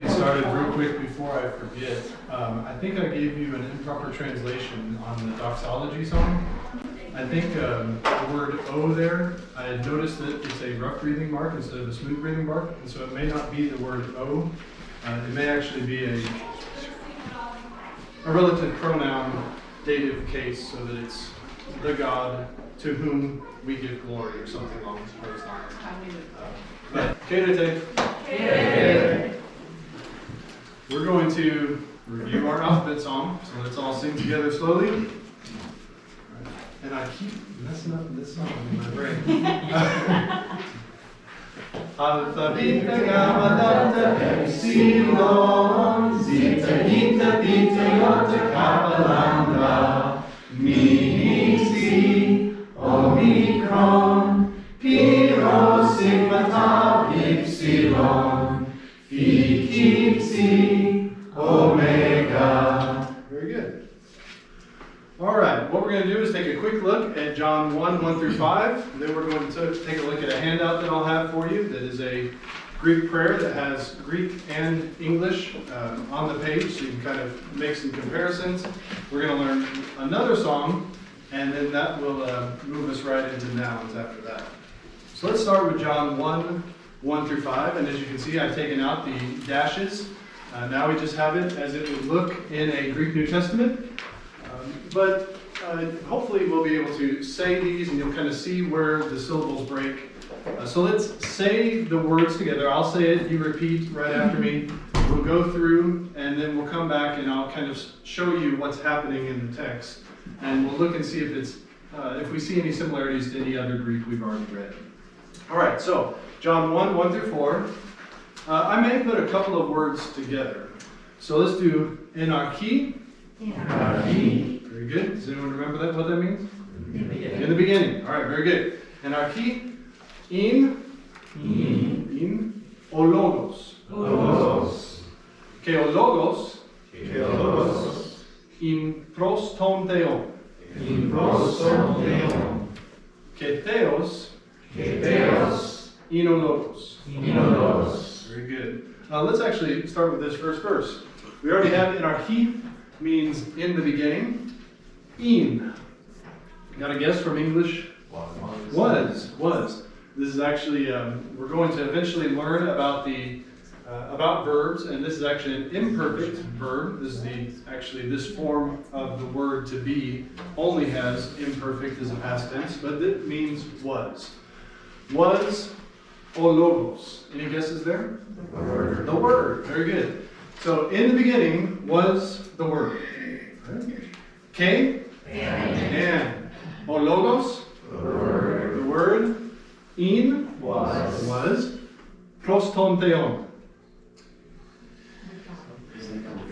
Started real quick before I forget. I think I gave you an improper translation on the doxology song. I think the word O there, I had noticed that it's a rough breathing mark instead of a smooth breathing mark, and so it may not be the word O. It may actually be a relative pronoun dative case, so that it's the God to whom we give glory or something along those lines. Kerete. We're going to review our alphabet song, so let's all sing together slowly. And I keep messing up this song in my brain. Alpha, beta, gamma, delta, epsilon, zeta, eta, beta, iota, kappa, lambda, mi, xi, omicron, pi, rho, sigma, tau, epsilon, phi, xi, omega. Very good. All right, what we're going to do is take a quick look at John 1 through 5. Then we're going to take a look at a handout that I'll have for you that is a Greek prayer that has Greek and English on the page, so you can kind of make some comparisons. We're going to learn another song, and then that will move us right into nouns after that. So let's start with John 1 through 5, and as you can see, I've taken out the dashes. Now we just have it as it would look in a Greek New Testament. But hopefully we'll be able to say these and you'll kind of see where the syllables break. So let's say the words together. I'll say it, you repeat right after me. We'll go through and then we'll come back and I'll kind of show you what's happening in the text. And we'll look and see if we see any similarities to any other Greek we've already read. All right, so John 1 through 4. I may put a couple of words together. So let's do enarchi. Enarchi. Very good. Does anyone remember what that means? In the beginning. All right, very good. Enarchi. In o logos. Ke o logos. In pros ton theon. Ke theos. In o logos. Very good. Let's actually start with this first verse. We already have enarchi means in the beginning. In. Got a guess from English? Was. This is actually, we're going to eventually learn about about verbs, and this is actually an imperfect verb. This is this form of the word to be only has imperfect as a past tense, but it means was. Was o logos. Any guesses there? The Word. The Word. Very good. So in the beginning was the Word. Okay? And. O logos. The Word. The Word. In. Was. Pros ton theon.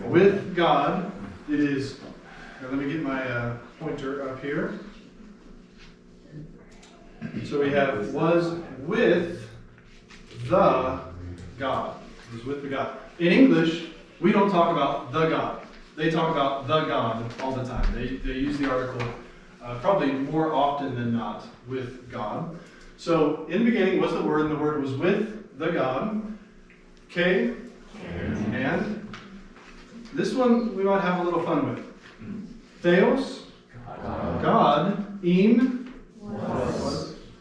With God. It is. Let me get my pointer up here. So we have was with the God. It was with the God. In English, we don't talk about the God. They talk about the God all the time. They use the article probably more often than not with God. So in the beginning was the Word, and the Word was with the God. Okay? And this one we might have a little fun with. Theos, God, in,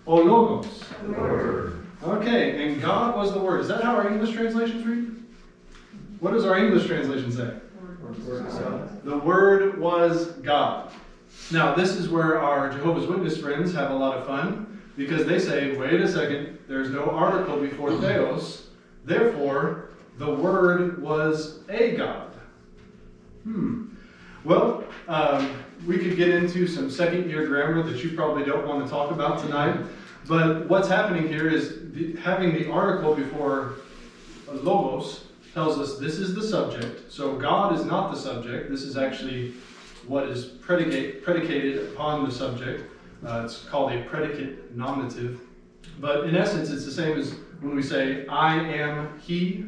o logos. The Word. Okay, and God was the Word. Is that how our English translations read? What does our English translation say? The Word was God. Now, this is where our Jehovah's Witness friends have a lot of fun, because they say, wait a second, there's no article before theos, therefore, the Word was a God. Well, we could get into some second-year grammar that you probably don't want to talk about tonight, but what's happening here is having the article before logos tells us this is the subject. So God is not the subject. This is actually what is predicated upon the subject. It's called a predicate nominative. But in essence, it's the same as when we say, I am he.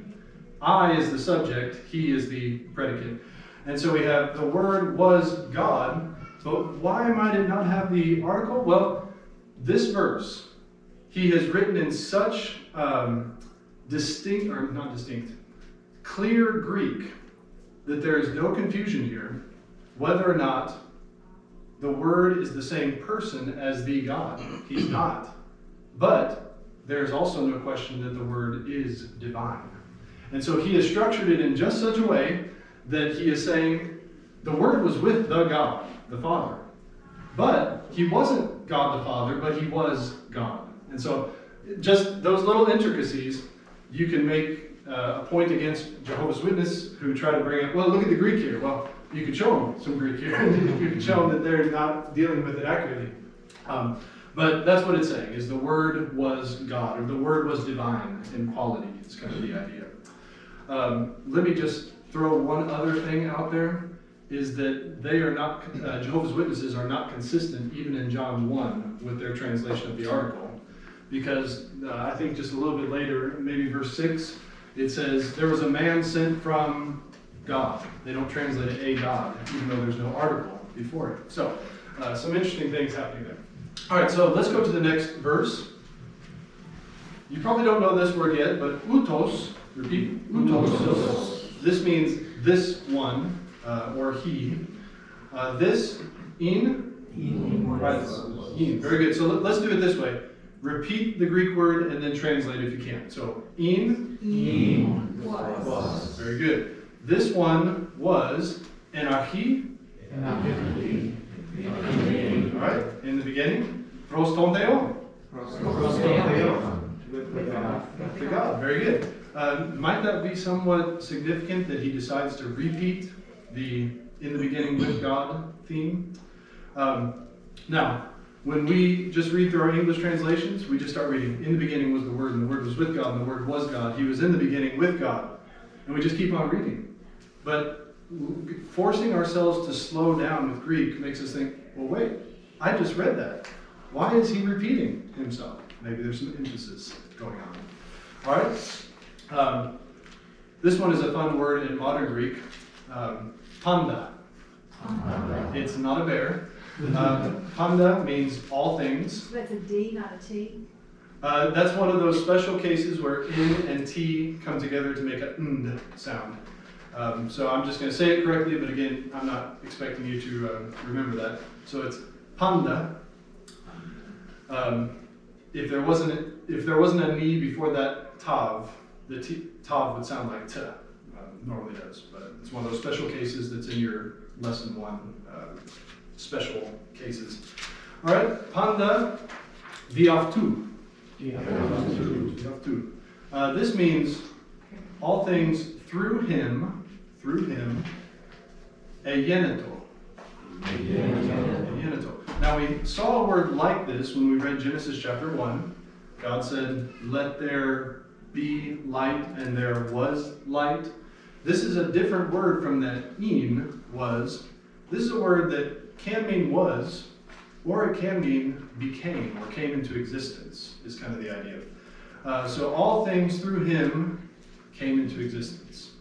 I is the subject. He is the predicate. And so we have the Word was God. But why might it not have the article? Well, this verse, he has written in such clear Greek that there is no confusion here whether or not the Word is the same person as the God. He's not. But there's also no question that the Word is divine. And so he has structured it in just such a way that he is saying the Word was with the God, the Father. But he wasn't God the Father, but he was God. And so just those little intricacies, you can make a point against Jehovah's Witnesses who try to bring up, well, look at the Greek here. Well, you could show them some Greek here. You could show them that they're not dealing with it accurately. But that's what it's saying, is the Word was God, or the Word was divine in quality. It's kind of the idea. Let me just throw one other thing out there, is that they are not, Jehovah's Witnesses are not consistent even in John 1 with their translation of the article. Because I think just a little bit later, maybe verse 6, it says, there was a man sent from God. They don't translate it a God, even though there's no article before it. So, some interesting things happening there. All right, so let's go to the next verse. You probably don't know this word yet, but utos, repeat, utos. This means this one, or he. This, right, very good. So let's do it this way. Repeat the Greek word and then translate if you can. So, was. Very good. This one was enarchi. All right, in the beginning, prostonteo. To God. Very good. Might that be somewhat significant that he decides to repeat the in the beginning with God theme? Now, when we just read through our English translations, we just start reading, in the beginning was the Word, and the Word was with God, and the Word was God. He was in the beginning with God. And we just keep on reading. But forcing ourselves to slow down with Greek makes us think, well, wait, I just read that. Why is he repeating himself? Maybe there's some emphasis going on. All right. This one is a fun word in modern Greek. Panda. It's not a bear. Panda means all things. That's a D, not a T. That's one of those special cases where N and T come together to make a N sound. So I'm just going to say it correctly, but again, I'm not expecting you to remember that. So it's panda. If there wasn't an E before that tav, the tav would sound like t. Normally does, but it's one of those special cases that's in your lesson 1 special cases. All right, panda diaftu. This means all things through him, egeneto. Now we saw a word like this when we read Genesis chapter 1. God said, let there be light, and there was light. This is a different word from that was. This is a word that can mean was, or it can mean became, or came into existence, is kind of the idea. So all things through him came into existence.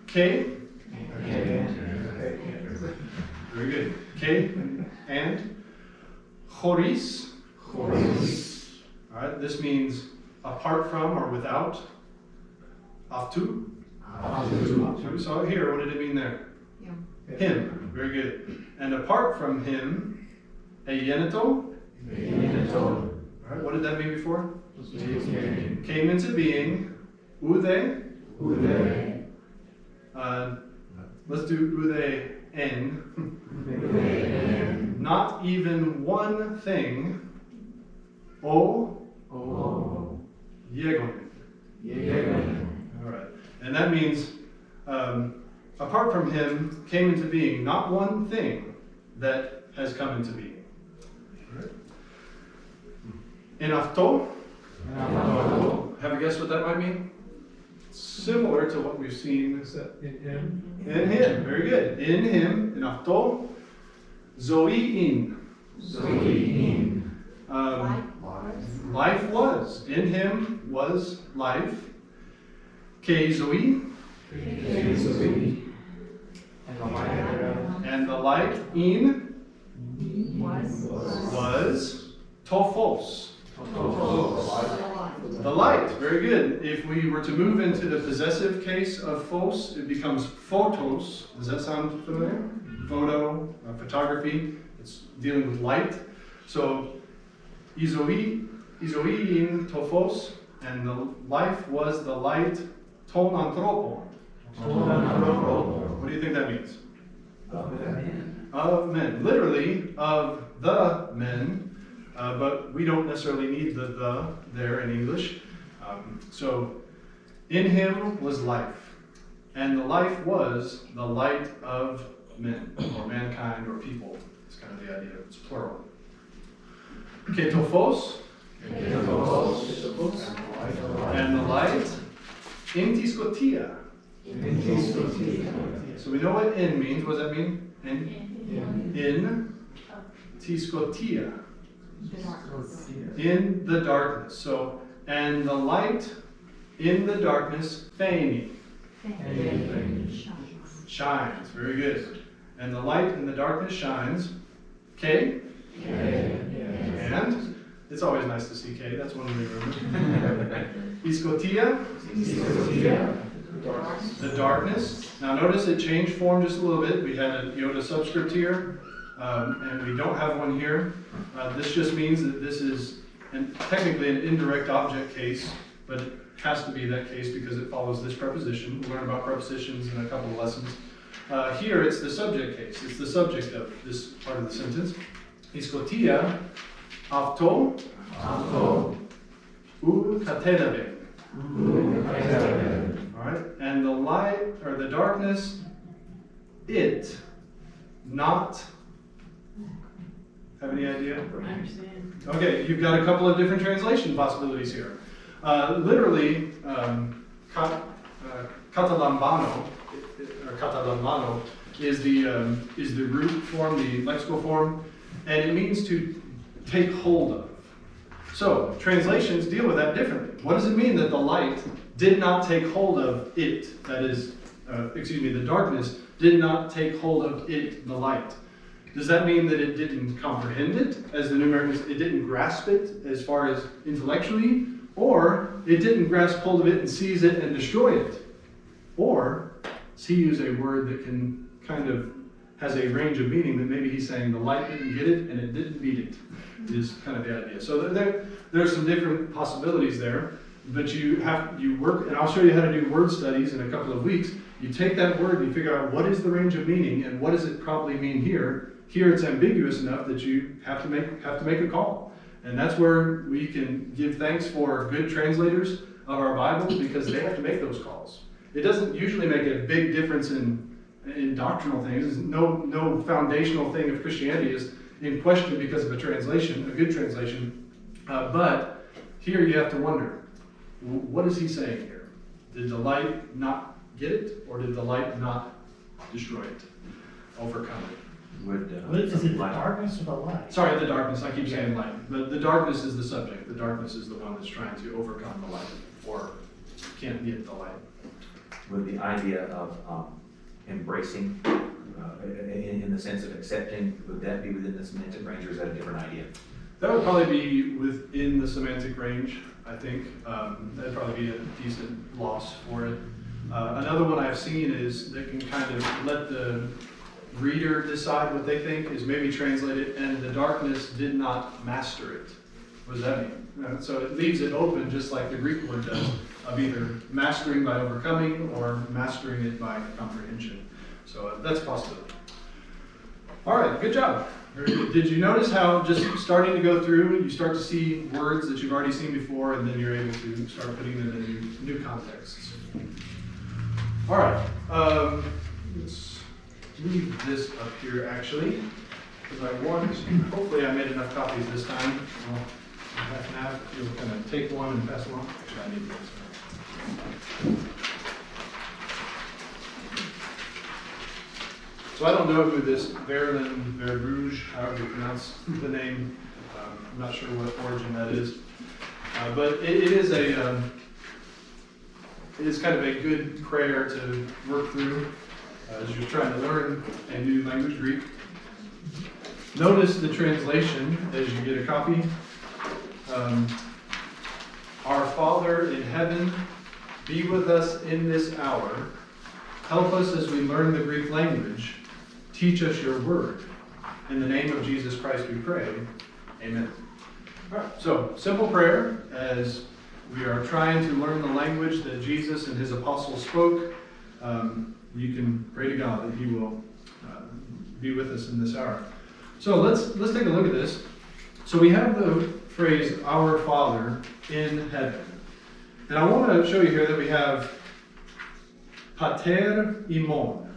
K. Very good. K and choris. All right, this means apart from or without. Aftu. We saw it here. What did it mean there? Him. Very good. And apart from him, egeneto. All right, what did that mean before? Came into being. Ude. Let's do ude en. Not even one thing. O. Yegon. All right. And that means apart from him came into being not one thing that has come into being. Enafto. Have a guess what that might mean? Similar to what we've seen In him. in him. Very good. In him. Enafto. Zoe in. Life was. In him was life. Ke Zoe. And the light in Was. was tophos. The light, very good. If we were to move into the possessive case of phos, it becomes photos. Does that sound familiar? Photo, photography, it's dealing with light. So, izoin tophos, and the life was the light ton anthropo. What do you think that means? Of men. Literally, of the men. But we don't necessarily need the there in English. So, in him was life, and the life was the light of men, or mankind, or people. It's kind of the idea. It's plural. Ketophos, and the light, intiskotia. So we know what in means. What does that mean? In tiskotia. In the darkness. So, and the light in the darkness, phemi. Shines. Very good. And the light in the darkness shines. K. And it's always nice to see K. That's one we remember. Iskotia. The darkness. Now notice it changed form just a little bit. We had a iota subscript here. And we don't have one here. This just means that this is technically an indirect object case, but it has to be that case because it follows this preposition. We'll learn about prepositions in a couple of lessons. Here it's the subject case. It's the subject of this part of the sentence. Iskotia avto u katedabe. All right, and the light or the darkness, it not. Have any idea? I understand. Okay, you've got a couple of different translation possibilities here. Literally, catalambano, or catalambano, is the root form, the lexical form, and it means to take hold of. So, translations deal with that differently. What does it mean that the light did not take hold of it? That is, the darkness did not take hold of it, the light. Does that mean that it didn't comprehend it, as the New Americans, it didn't grasp it as far as intellectually, or it didn't grasp hold of it and seize it and destroy it? Or does he use a word that can kind of has a range of meaning that maybe he's saying the light didn't get it and it didn't beat it, is kind of the idea. So there's some different possibilities there, but you work, and I'll show you how to do word studies in a couple of weeks. You take that word and you figure out what is the range of meaning and what does it probably mean here. Here it's ambiguous enough that you have to make a call. And that's where we can give thanks for good translators of our Bibles, because they have to make those calls. It doesn't usually make a big difference in doctrinal things. No foundational thing of Christianity is in question because of a translation, a good translation. But here you have to wonder, what is he saying here? Did the light not get it, or did the light not destroy it, overcome it? Is it the darkness or the light? Sorry, the darkness. I keep saying light. But the darkness is the subject. The darkness is the one that's trying to overcome the light, or can't get the light. With the idea of embracing, in the sense of accepting, would that be within the semantic range, or is that a different idea? That would probably be within the semantic range, I think. That'd probably be a decent loss for it. Another one I've seen is that can kind of let the reader decide what they think, is maybe translate it, and the darkness did not master it. What does that mean? So it leaves it open, just like the Greek word does, of either mastering by overcoming or mastering it by comprehension. So that's a possibility. All right, good job. Very good. Did you notice how just starting to go through, you start to see words that you've already seen before, and then you're able to start putting them in new contexts? All right. Let's leave this up here, actually, because hopefully I made enough copies this time. Well, half and half. If you'll kind of take one and pass one. Actually, I need this one. So I don't know who this Verrouge, however you pronounce the name, I'm not sure what origin that is, but it is kind of a good prayer to work through as you're trying to learn a new language, Greek. Notice the translation as you get a copy. Our Father in heaven, be with us in this hour. Help us as we learn the Greek language. Teach us your word. In the name of Jesus Christ we pray. Amen. All right, so simple prayer as we are trying to learn the language that Jesus and his apostles spoke. You can pray to God that he will be with us in this hour. So let's take a look at this. So we have the phrase, our Father in heaven. And I want to show you here that we have pater imon.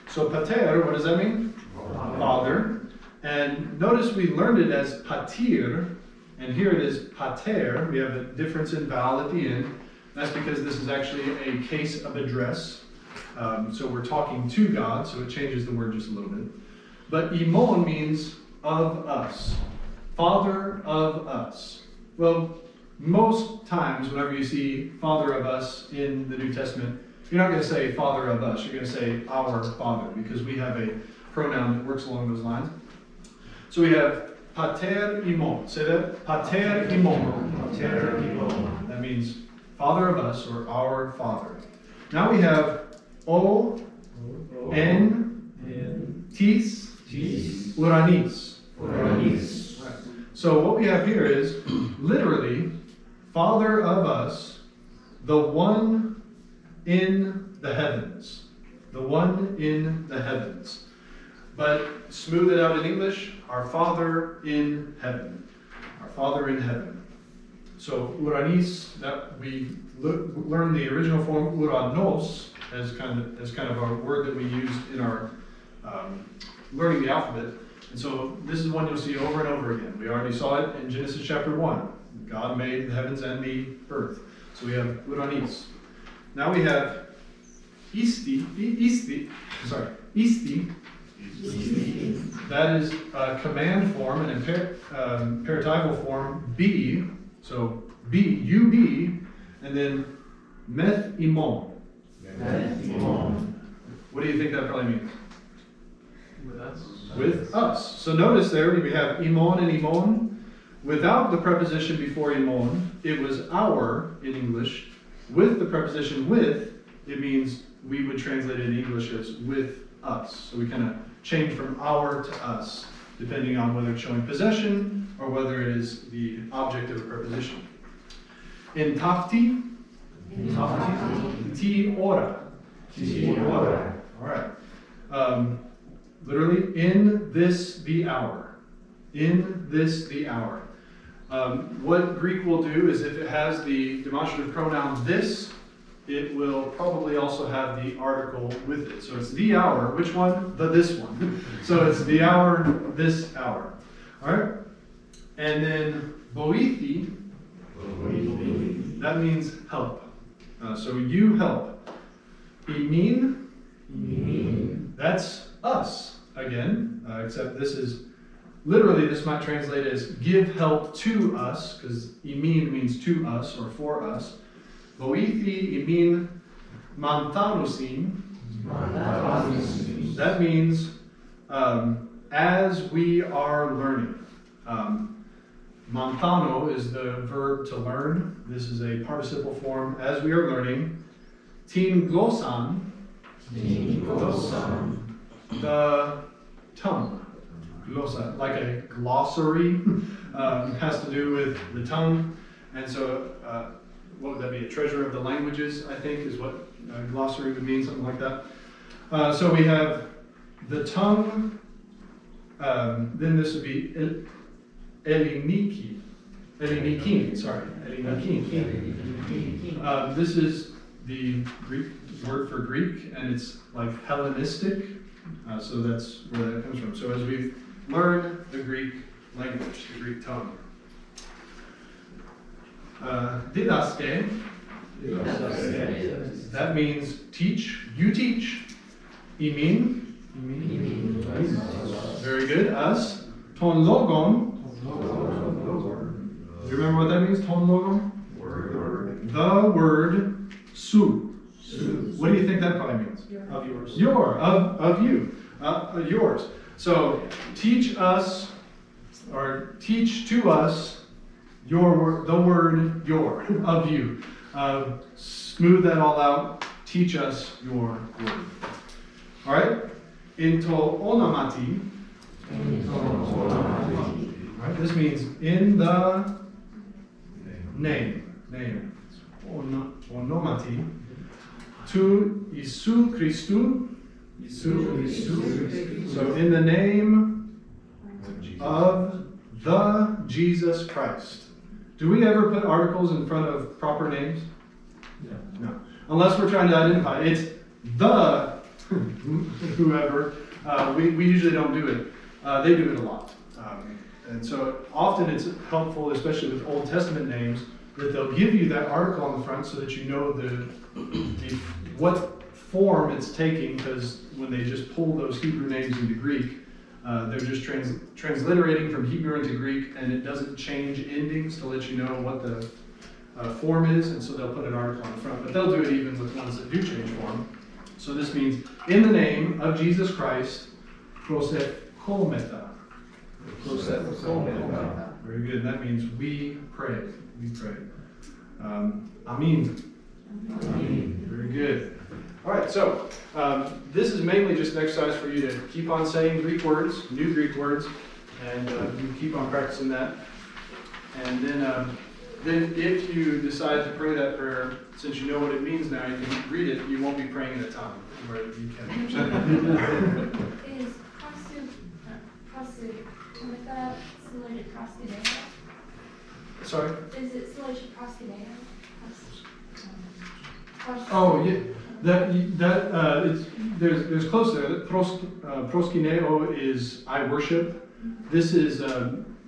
So pater, what does that mean? Father. And notice we learned it as patir, and here it is pater. We have a difference in vowel at the end. That's because this is actually a case of address. So we're talking to God, so it changes the word just a little bit. But imon means of us. Father of us. Well, most times whenever you see Father of us in the New Testament, you're not going to say Father of us. You're going to say our Father, because we have a pronoun that works along those lines. So we have pater imon. Say that. Pater imon. Pater imon. That means Father of us, or our Father. Now we have O, N, Tis, Uranis. Uranis. Right. So what we have here is literally Father of us, the one in the heavens. The one in the heavens. But smooth it out in English, our Father in heaven. Our Father in heaven. So Uranis, that we learned the original form Uranos as kind of our word that we used in our learning the alphabet. And so this is one you'll see over and over again. We already saw it in Genesis chapter 1. God made the heavens and the earth. So we have Uranis. Now we have Isti. That is a command form, and imperatival form, be. So be, you be, and then meth imon. What do you think that probably means? With us. With us. So notice there we have imon and imon. Without the preposition before imon, it was our in English. With the preposition with, it means we would translate it in English as with us. So we kind of change from our to us, depending on whether it's showing possession or whether it is the object of a preposition. In tafti, ti ora. All right. Literally, in this the hour. In this the hour. What Greek will do is if it has the demonstrative pronoun this, it will probably also have the article with it. So it's the hour. Which one? The this one. So it's the hour, this hour. All right? And then boithi, that means help. So you help. Imin, that's us again, except this is, literally this might translate as give help to us, because imin means to us or for us. Boithi imin mantanusin. That means as we are learning. Mantano is the verb to learn. This is a participle form. As we are learning. Tin glosan. The tongue. Glosa, like a glossary, has to do with the tongue. And so, what would that be? A treasure of the languages, I think, is what glossary would mean, something like that. So we have the tongue, then this would be Elinikin. This is the Greek word for Greek, and it's like Hellenistic. So that's where that comes from. So as we learn the Greek language, the Greek tongue. Didaske. That means teach. You teach. Imin. Very good. Us. Ton logon. Do you remember what that means? Ton logon? The word su. What do you think that probably means? Of yours. Of you. Yours. So teach us, or teach to us your word, the word your, of you. Smooth that all out. Teach us your word. All right? Into onamati. All right, this means in the name. Onomati. Tu Isu Christu. So in the name of the Jesus Christ. Do we ever put articles in front of proper names? No. Unless we're trying to identify. It's the whoever. We usually don't do it. They do it a lot. And so often it's helpful, especially with Old Testament names, that they'll give you that article on the front so that you know what form it's taking, because when they just pull those Hebrew names into Greek, they're just transliterating from Hebrew into Greek, and it doesn't change endings to let you know what the form is, and so they'll put an article on the front. But they'll do it even with ones that do change form. So this means, in the name of Jesus Christ, prosepkometa. Very good. And that means we pray. We pray. Amen. Very good. All right, so this is mainly just an exercise for you to keep on saying Greek words, new Greek words, and you keep on practicing that. And then if you decide to pray that prayer, since you know what it means now, you can read it, you won't be praying in a tongue, where you can. Is prosopometa similar to proskideo? Sorry? Is it similar to proskideo? Oh, yeah. There's close there. Proskineo is I worship. This is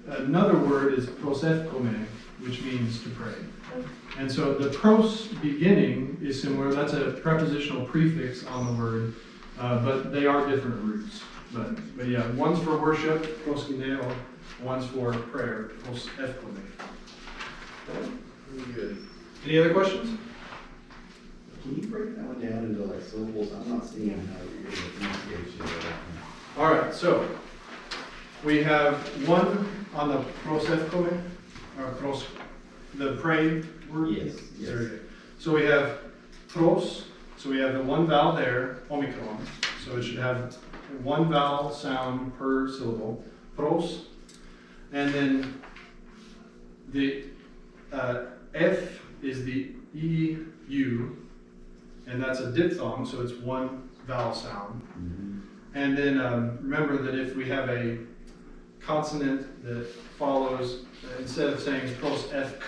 another word is prosefkome, which means to pray. And so the pros beginning is similar. That's a prepositional prefix on the word, but they are different roots. But yeah, one's for worship, proskineo, one's for prayer, prosefkome. Very good. Any other questions? Can you break that one down into like syllables? I'm not seeing how you're getting the pronunciation of that. All right, so we have one on the prosefkome, or the pray word. Yes. Very good. So we have pros, so we have the one vowel there, omicron, so it should have one vowel sound per syllable, pros, and then the F is the EU, and that's a diphthong, so it's one vowel sound. Mm-hmm. And then remember that if we have a consonant that follows, instead of saying pros efk,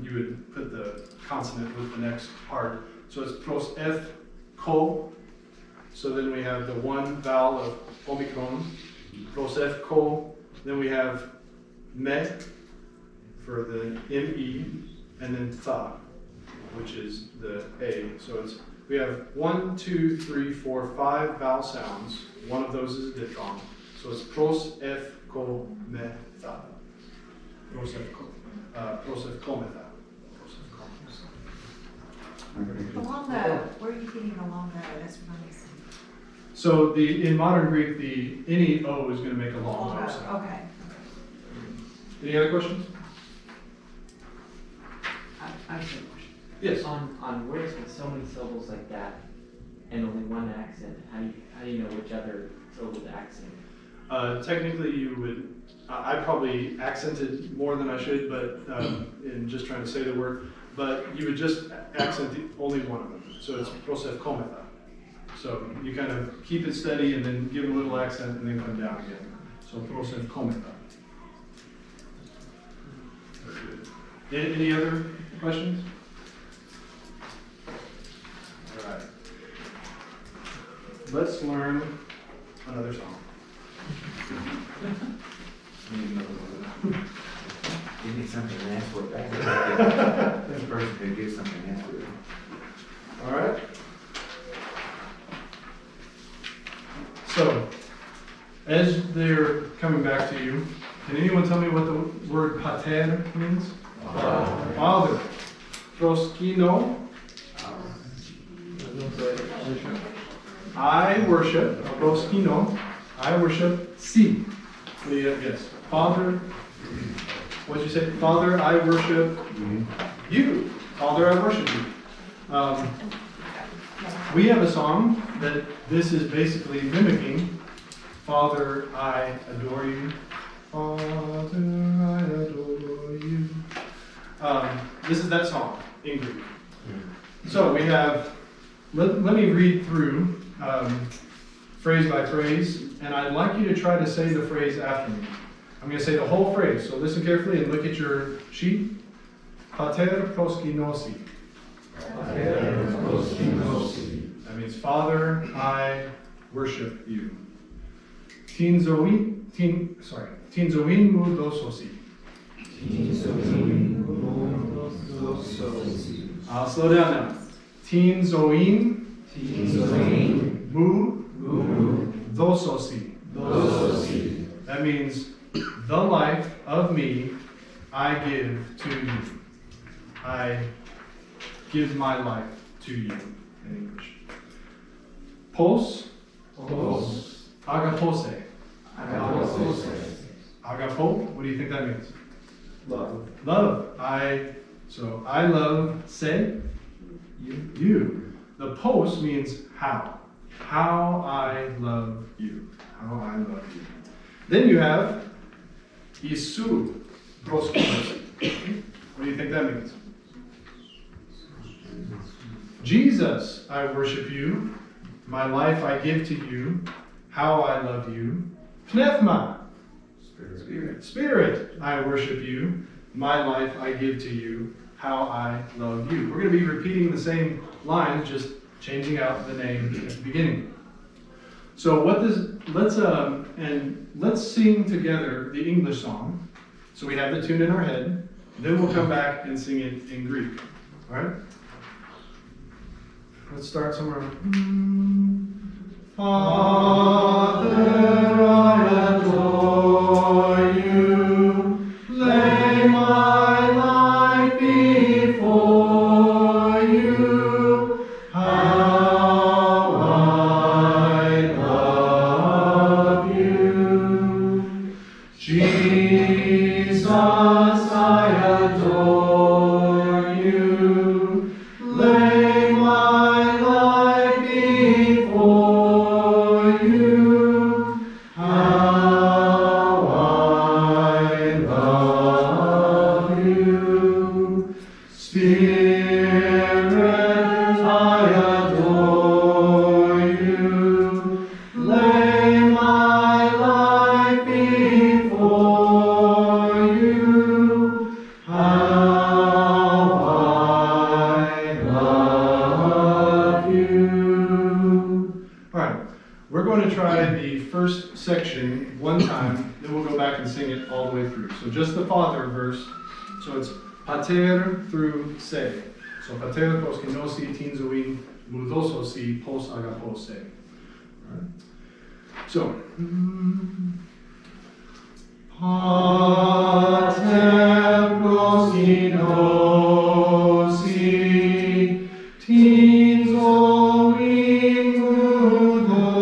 you would put the consonant with the next part. So it's pros ef ko. So then we have the one vowel of omicron, pros ef ko. Then we have me for the me, and then tha, which is the a. So we have 1, 2, 3, 4, 5 vowel sounds. One of those is a diphthong. So it's pros ef ko me tha. Pros ef ko me tha. Along the, where are you getting along the, that's what I'm missing. So in modern Greek, any O is going to make a long O sound. Okay. Any other questions? I have a question. Yes. On words with so many syllables like that, and only one accent, how do you know which other syllable to accent? Technically, you would. I probably accented more than I should, but in just trying to say the word. But you would just accent only one of them. So it's prosefkometa. So you kind of keep it steady and then give a little accent and then come down again. So prosefkometa. Any other questions? All right. Let's learn another song. Give me something and ask for it back. This person could give something and ask for it. All right. So, as they're coming back to you, can anyone tell me what the word pater means? Father. Proskino. I worship. Proskino. I worship. Si. Yes. Father. What'd you say? Father, I worship you. Father, I worship you. We have a song that this is basically mimicking. Father, I adore you. Father, I adore you. This is that song in Greek. So we have, let me read through phrase by phrase, and I'd like you to try to say the phrase after me. I'm going to say the whole phrase, so listen carefully and look at your sheet. Pater proskinosi. That means Father, I worship you. Tinzoin mu dososi. I'll slow down now. Tinzoin mu dososi. That means the life of me I give to you. I give my life to you in English. Pos agapose. Agapo, what do you think that means? Love. Love. I love, say, you. The pos means how. How I love you. How I love you. Then you have Isu proskinosi. What do you think that means? Jesus, I worship you. My life I give to you. How I love you. Pneuma. Spirit, I worship you. My life I give to you. How I love you. We're going to be repeating the same lines, just changing out the name at the beginning. So let's sing together the English song. So we have the tune in our head. Then we'll come back and sing it in Greek. All right? Let's start somewhere. Father, I adore you. Lay my life before you. How I love you. Jesus, I adore you. Lay my life before you. How I love you. Spirit, I adore you. Lay my life before you. How I love you. All right, we're going to try the first section one time, then we'll go back and sing it all the way through. So just the Father verse. So it's pater through se. So pater proskinosi tinzoin mudososi pos agapose. All right. So. Pater proskinosi tinzoin mudososi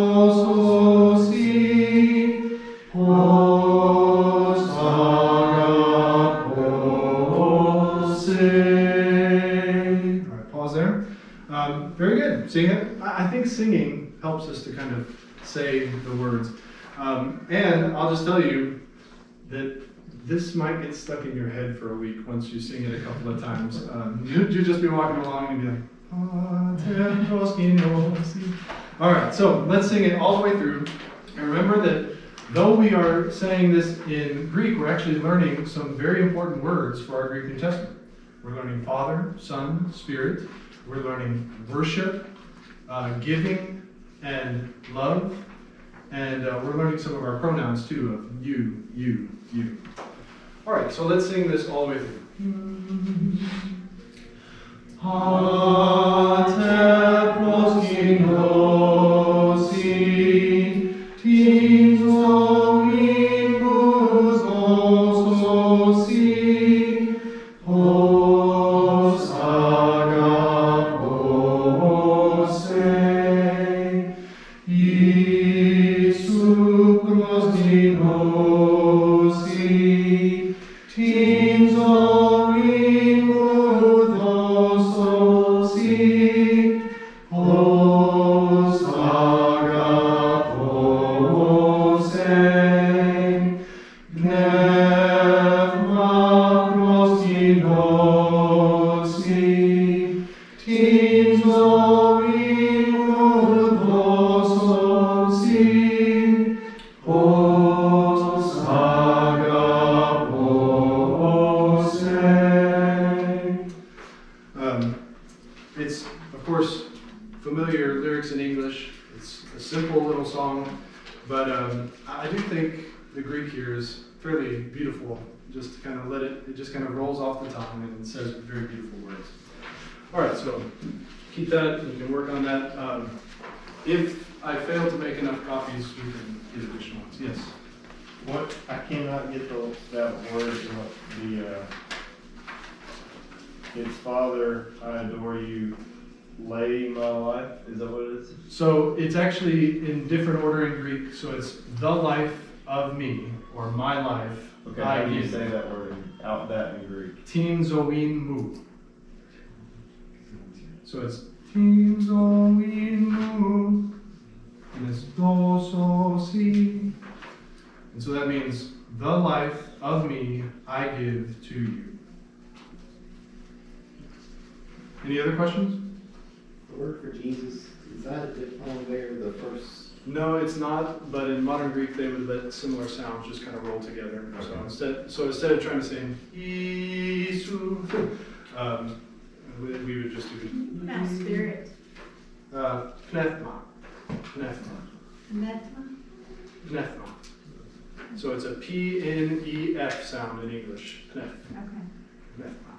pos agapose. All right, pause there. Very good. Sing it. I think singing helps us to kind of say the words. And I'll just tell you that this might get stuck in your head for a week once you sing it a couple of times. You'll just be walking along and be like, "Pater proskinosi." All right, so let's sing it all the way through. And remember that though we are saying this in Greek, we're actually learning some very important words for our Greek New Testament. We're learning Father, Son, Spirit. We're learning worship, giving, and love. And we're learning some of our pronouns too, of you, you, you. All right, so let's sing this all the way through. Pater proskinosi, tinzoin mudososi, pos agapose. Isu proskinosi, tinzoin Teens oin vososi, os agapose. It's, of course, familiar lyrics in English. It's a simple little song, but I do think the Greek here is fairly beautiful. Just kind of it just kind of rolls off the tongue and says very beautiful words. All right, so keep that, you can work on that. If I fail to make enough copies, we can get additional ones. Yes? What, I cannot get that word, it's Father, I adore you, lay my life, is that what it is? So it's actually in different order in Greek, so it's the life of me, or my life. Okay, how do you say that word, that in Greek? Tin zoin mu. So it's tin zoin mu, and it's do so si. And so that means the life of me I give to you. Any other questions? The word for Jesus, is that a diphthong there, the first? No, it's not, but in modern Greek they would let similar sounds just kind of roll together. So instead of trying to say Isu, we would just do Not spirit. pneuma. Pneuma. Netma? Pneuma. So it's a P-N-E-F sound in English. Pneuma. Okay. Pneuma.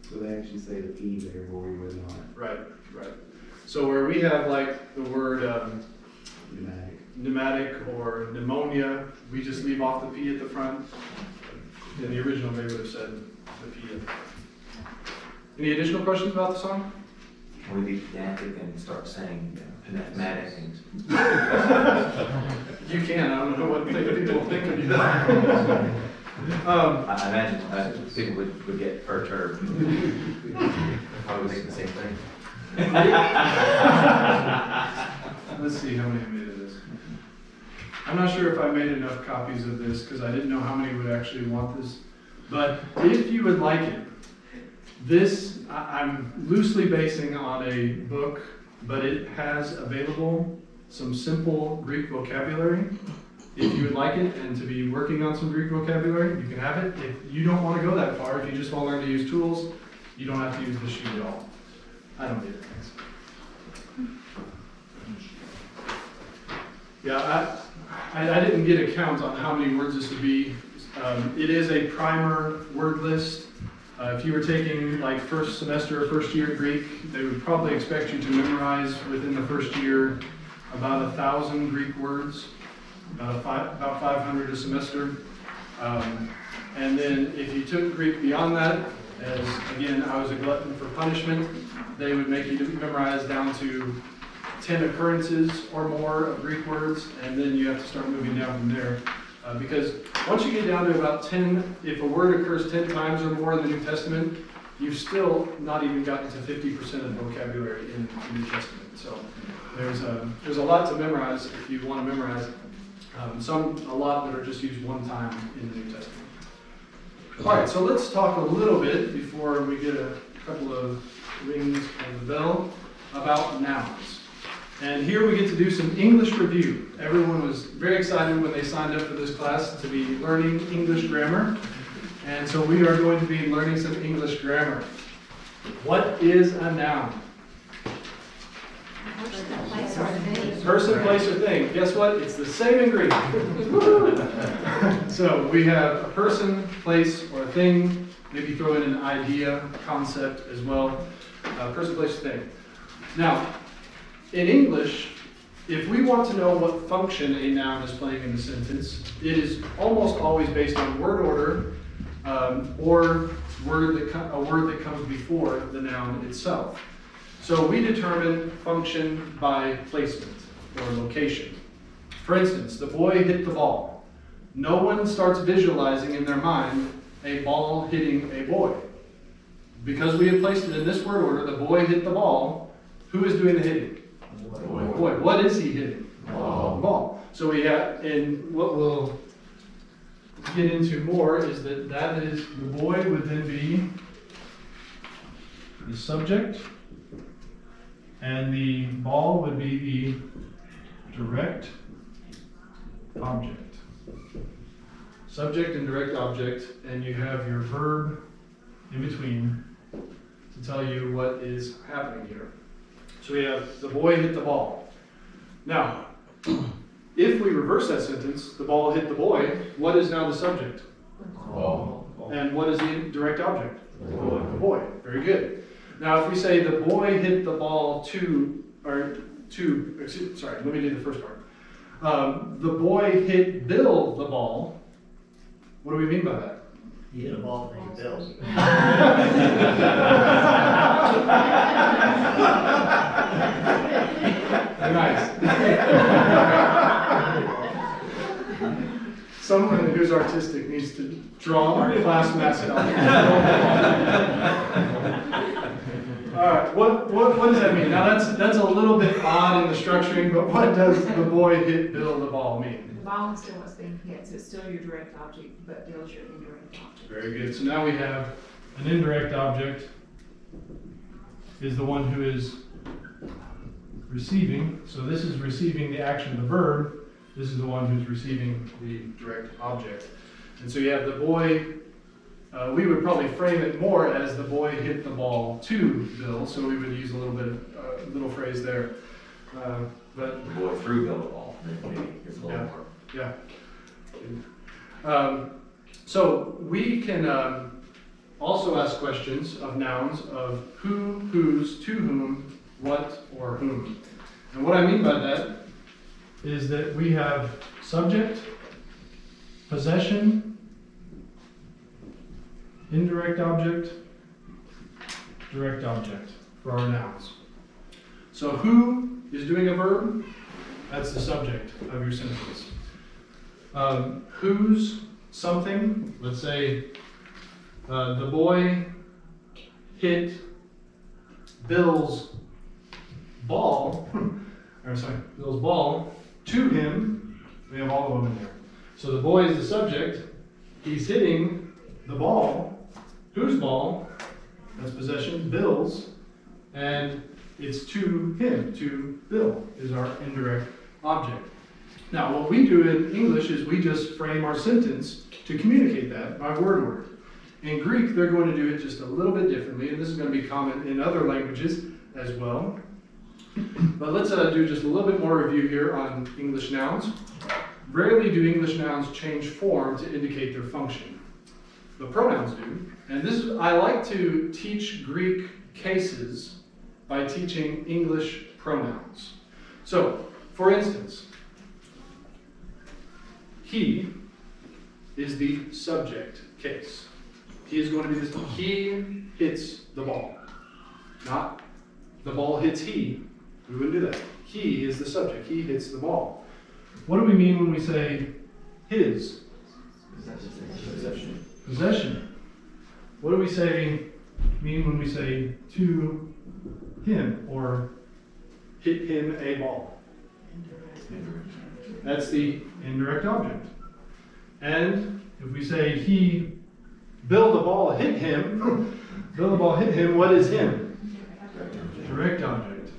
So they actually say the P there where we would not. Right, right. So where we have like the word Pneumatic. pneumatic or pneumonia, we just leave off the P at the front. In the original, they would have said the P at the front. Any additional questions about the song? Can we be pedantic and start saying pneumatic and You can, I don't know what people think of you. I imagine people would get perturbed. Probably think the same thing. Let's see how many I made of this. I'm not sure if I made enough copies of this because I didn't know how many would actually want this. But if you would like it, this I'm loosely basing on a book, but it has available some simple Greek vocabulary. If you would like it and to be working on some Greek vocabulary, you can have it. If you don't want to go that far, if you just want to learn to use tools, you don't have to use this sheet at all. I don't need it, thanks. Yeah, I didn't get a count on how many words this would be. It is a primer word list. If you were taking like first semester or first year Greek, they would probably expect you to memorize within the first year about 1,000 Greek words, about 500 a semester. And then if you took Greek beyond that, as again, I was a glutton for punishment, they would make you memorize down to 10 occurrences or more of Greek words, and then you have to start moving down from there. Because once you get down to about 10, if a word occurs 10 times or more in the New Testament, you've still not even gotten to 50% of the vocabulary in the New Testament. So there's a lot to memorize if you want to memorize. A lot that are just used one time in the New Testament. All right, so let's talk a little bit before we get a couple of rings on the bell about nouns. And here we get to do some English review. Everyone was very excited when they signed up for this class to be learning English grammar. And so we are going to be learning some English grammar. What is a noun? Place or thing. Person, place, or thing. Guess what? It's the same in Greek. So we have a person, place, or a thing. Maybe throw in an idea, concept as well. Person, place, or thing. Now, in English, if we want to know what function a noun is playing in the sentence, it is almost always based on word order or a word that comes before the noun itself. So we determine function by placement or location. For instance, the boy hit the ball. No one starts visualizing in their mind a ball hitting a boy. Because we have placed it in this word order, the boy hit the ball. Who is doing the hitting? Boy. What is he hitting? Ball. So we have, and what we'll get into more is that is, the boy would then be the subject. And the ball would be the direct object. Subject and direct object, and you have your verb in between to tell you what is happening here. So we have the boy hit the ball. Now, if we reverse that sentence, the ball hit the boy, what is now the subject? Ball. And what is the direct object? The boy. Very good. Now, if we say the boy hit the ball let me do the first part. The boy hit Bill the ball. What do we mean by that? He hit a ball named Bill. Nice. Someone who's artistic needs to draw our class mascot. All right, what does that mean? Now that's a little bit odd in the structuring, but what does the boy hit Bill the ball mean? The ball is still what's being hit, so it's still your direct object, but Bill's your indirect object. Very good. So now we have an indirect object is the one who is receiving. So this is receiving the action, the verb. This is the one who's receiving the direct object. And so you have the boy, we would probably frame it more as the boy hit the ball to Bill. So we would use a little phrase there. But The boy threw Bill the ball. Maybe here's a little Yeah. more. Yeah. So we can also ask questions of nouns of who, whose, to whom, what, or whom. And what I mean by that is that we have subject, possession, indirect object, direct object for our nouns. So who is doing a verb? That's the subject of your sentence. Whose something, let's say the boy hit Bill's ball, Bill's ball to him. We have all of them in there. So the boy is the subject. He's hitting the ball. Whose ball? That's possession, Bill's. And it's to him, to Bill, is our indirect object. Now, what we do in English is we just frame our sentence to communicate that by word order. In Greek, they're going to do it just a little bit differently, and this is going to be common in other languages as well. But let's do just a little bit more review here on English nouns. Rarely do English nouns change form to indicate their function. The pronouns do. And I like to teach Greek cases by teaching English pronouns. So, for instance, he is the subject case. He is going to be this. He hits the ball. Not the ball hits he. We wouldn't do that. He is the subject. He hits the ball. What do we mean when we say his? Possession. Possession. What do we mean when we say to him or hit him a ball? That's the indirect object. And if we say Bill the ball hit him, what is him? Direct object.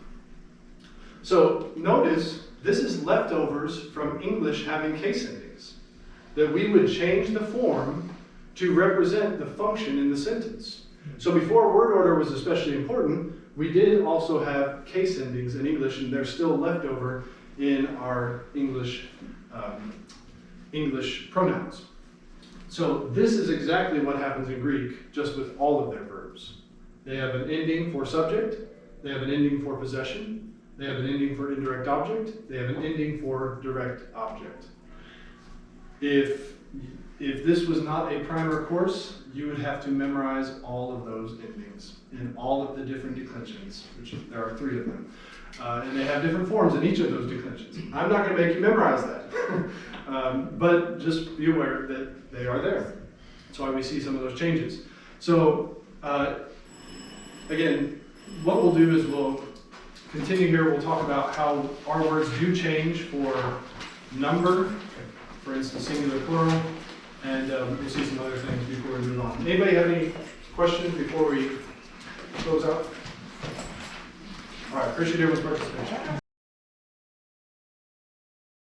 So notice this is leftovers from English having case endings. That we would change the form to represent the function in the sentence. So before word order was especially important, we did also have case endings in English, and they're still left over in our English pronouns. So this is exactly what happens in Greek, just with all of their verbs. They have an ending for subject, they have an ending for possession, they have an ending for indirect object, they have an ending for direct object. If this was not a primer course, you would have to memorize all of those endings in all of the different declensions, which there are 3 of them. And they have different forms in each of those declensions. I'm not going to make you memorize that, but just be aware that they are there. That's why we see some of those changes. So, again, what we'll do is we'll continue here. We'll talk about how our words do change for number, for instance, singular, plural, and we'll see some other things before we move on. Anybody have any questions before we close out? All right. Appreciate everyone's participation.